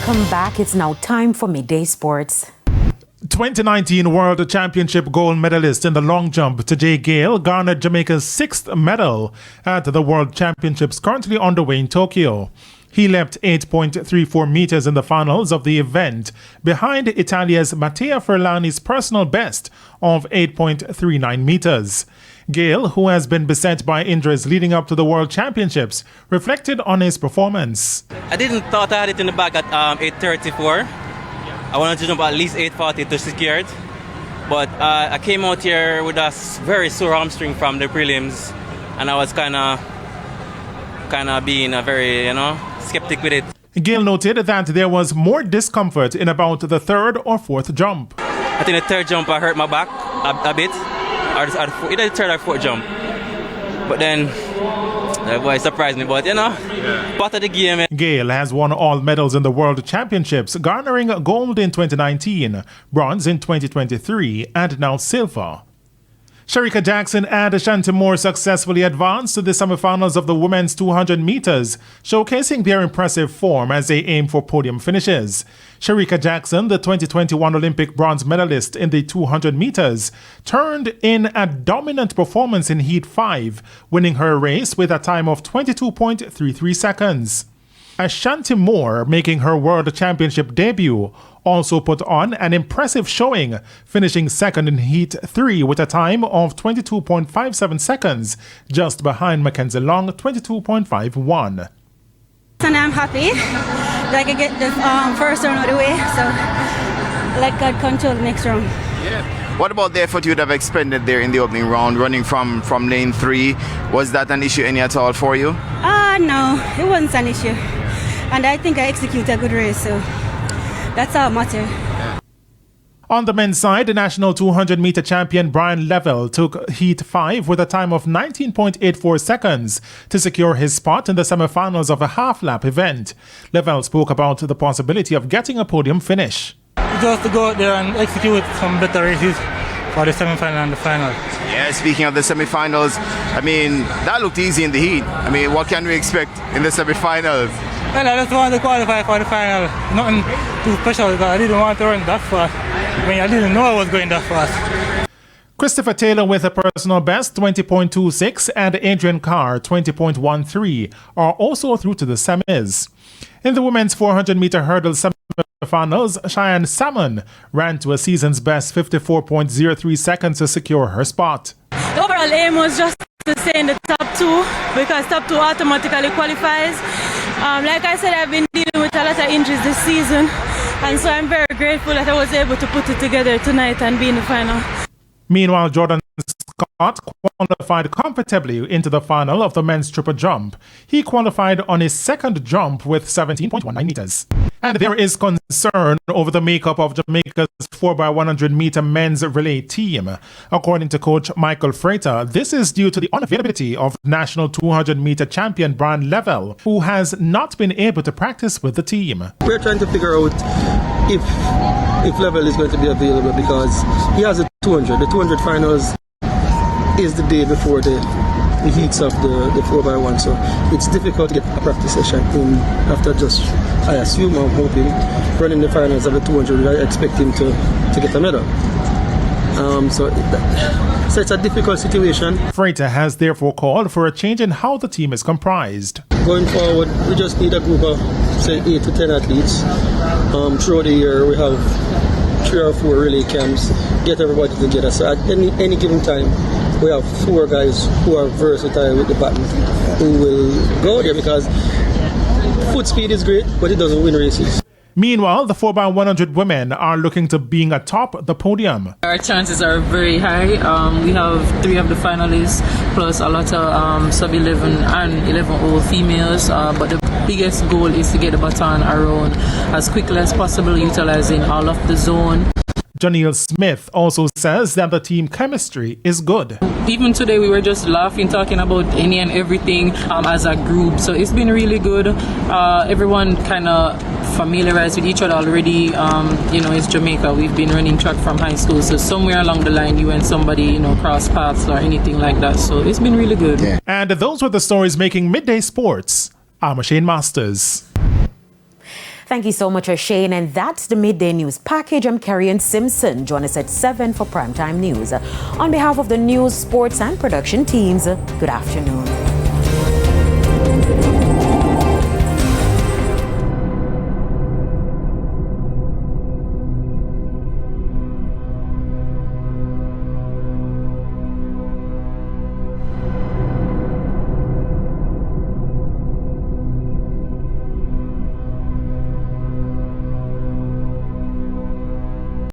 Welcome back. It's now time for Midday Sports. 2019 World Championship gold medalist in the long jump, Tajay Gayle, garnered Jamaica's 6th medal at the World Championships currently underway in Tokyo. He leapt 8.34 meters in the finals of the event, behind Italia's Mattea Ferlani's personal best of 8.39 meters. Gayle, who has been beset by injuries leading up to the World Championships, reflected on his performance. I didn't thought I had it in the bag at 8:34. I wanted to jump at least 8:40 to secure it. But I came out here with a very sore hamstring from the prelims, and I was kind of being a very, skeptic with it. Gayle noted that there was more discomfort in about the third or fourth jump. I think the third jump I hurt my back a bit. Either the third or fourth jump. But then, that boy surprised me. But, part of the game. Gayle has won all medals in the World Championships, garnering gold in 2019, bronze in 2023, and now silver. Shericka Jackson and Ashanti Moore successfully advanced to the semifinals of the women's 200 meters, showcasing their impressive form as they aim for podium finishes. Shericka Jackson, the 2021 Olympic bronze medalist in the 200 meters, turned in a dominant performance in Heat 5, winning her race with a time of 22.33 seconds. Ashanti Moore, making her World Championship debut, also put on an impressive showing, finishing second in Heat 3 with a time of 22.57 seconds, just behind Mackenzie Long, 22.51. And I'm happy that I can get the first round out of the way, so let God control the next round. Yeah. What about the effort you'd have expended there in the opening round, running from lane 3? Was that an issue any at all for you? No, it wasn't an issue. And I think I executed a good race, so that's all matters. On the men's side, the national 200-meter champion Brian Level took Heat 5 with a time of 19.84 seconds to secure his spot in the semifinals of a half-lap event. Level spoke about the possibility of getting a podium finish. Just to go out there and execute some better races for the semifinal and the final. Yeah, speaking of the semifinals, that looked easy in the heat. What can we expect in the semifinals? Well, I just wanted to qualify for the final. Nothing too special because I didn't want to run that fast. I didn't know I was going that fast. Christopher Taylor with a personal best 20.26 and Adrian Carr 20.13 are also through to the semis. In the women's 400-meter hurdle semifinals, Cheyenne Salmon ran to a season's best 54.03 seconds to secure her spot. The overall aim was just to stay in the top 2 because top 2 automatically qualifies. Like I said, I've been dealing with a lot of injuries this season, and so I'm very grateful that I was able to put it together tonight and be in the final. Meanwhile, Jordan Scott qualified comfortably into the final of the men's triple jump. He qualified on his second jump with 17.19 meters. And there is concern over the makeup of Jamaica's 4x100 meter men's relay team. According to coach Michael Frater, this is due to the unavailability of national 200 meter champion Brian Level, who has not been able to practice with the team. We're trying to figure out if Level is going to be available because he has a 200. The 200 finals is the day before the heats of the 4x1, so it's difficult to get a practice session in after just, I assume, I'm hoping, running the finals of the 200. I expect him to get a medal. So it's a difficult situation. Frater has therefore called for a change in how the team is comprised. Going forward, we just need a group of, say, 8 to 10 athletes. Throughout the year, we have 3 or 4 relay camps, get everybody together. So at any given time, we have 4 guys who are versatile with the baton who will go there because foot speed is great, but it doesn't win races. Meanwhile, the 4x100 women are looking to being atop the podium. Our chances are very high. We have 3 of the finalists plus a lot of sub-11 and 11-0 females. But the biggest goal is to get the baton around as quickly as possible, utilizing all of the zone. Janelle Smith also says that the team chemistry is good. Even today we were just laughing, talking about any and everything as a group. So it's been really good. Everyone kind of familiarized with each other already. It's Jamaica. We've been running track from high school. So somewhere along the line you and somebody, cross paths or anything like that. So it's been really good. Yeah. And those were the stories making Midday Sports. I'm Shane Masters. Thank you so much, Shane. And that's the Midday News Package. I'm Carrie Simpson. Join us at 7 for Primetime News. On behalf of the news, sports, and production teams, good afternoon.